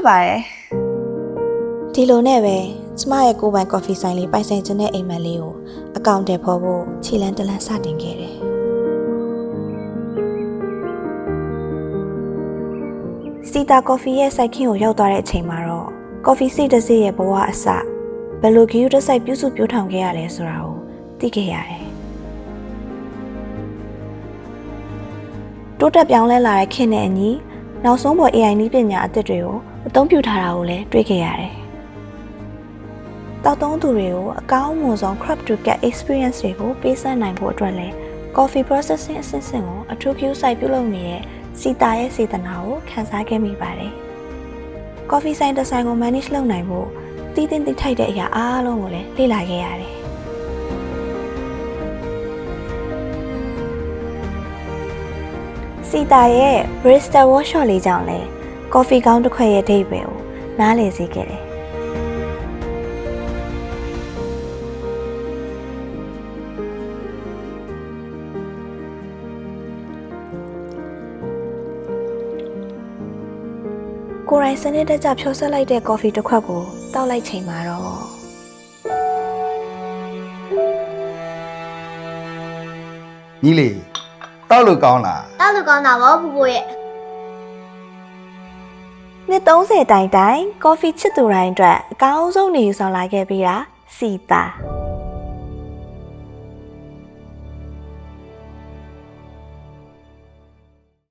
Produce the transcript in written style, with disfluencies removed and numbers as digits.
ပါတယ်ဒီလိုနဲ့ပဲကျမရဲ့ကိုယ်ပိုင်ကော်ဖီဆိုင်လေးပိုင်ဆိုင်ခြင်းတဲ့အိမ်မက်လေးကိုအကောင့်ထဲပေါ်ဖို့ခြေလန်းတလန်းစတင်ခဲ့တယ်စီတာကော်ဖီရဲ့စိုက်ခင်းကိုရောက်သွားတဲ့အချိန်မှာတော့ကော်ဖီစိတ်တစ်စိတ်ရဲ့ဘဝအစဘယ်လိုဂီယူတစ်စိုက်ပြုစုပြောထောင်ခဲ့ရလဲဆိုတာကိုသိခဲ့ရတယ်တိုးတက်ပြောင်းလဲလာတဲ့ခေတ်နဲ့အညီနောက်ဆုံးပေါ် AI နည်းပညာအသစ်တွေကိုအသုံးပြုထားတာကိုလည်းတွေ့ခဲ့ရတယ်တောက်သုံးသူတွေကိုအကောင်းမွန်ဆုံး crop to get experience တွေကိုပေးစမ်းနိုင်ဖို့အတွက်လည်း coffee processing အဆင့်ဆင့်ကိုအထူးပြုစိုက်ပြုလုပ်နေတဲ့စီတာရဲ့စေတနာကိုခန်းစားခဲ့မိပါတယ်။ coffee ဆိုင်တစ်ဆိုင်ကို manage လုပ်နိုင်ဖို့တည်တင်တိထိုက်တဲ့အရာအားလုံးကိုလည်းလေ့လာခဲ့ရတယ်။စီတာရဲ့ barista workshop လေးကြောင့်လည်း coffee ကောင်းတစ်ခွက်ရဲ့အဓိပ္ပာယ်ကိုနားလည်စေခဲ့တယ်။ကိုယ်တိုင်စနစ်တကျဖြောဆက်လိုက်တဲ့ကော်ဖီတစ်ခွက်ကိုတောက်လိုက်ချိန်မှာတော့ညီလေးတောက်လို့ကောင်းလား တောက်လို့ကောင်းတာဗောပူပူရဲ့ နှစ်30တိုင်တိုင်ကော်ဖီချစ်သူတိုင်းအတွက်အကောင်းဆုံးနေယူဆောင်လာခဲ့ပြီးတာစီတာ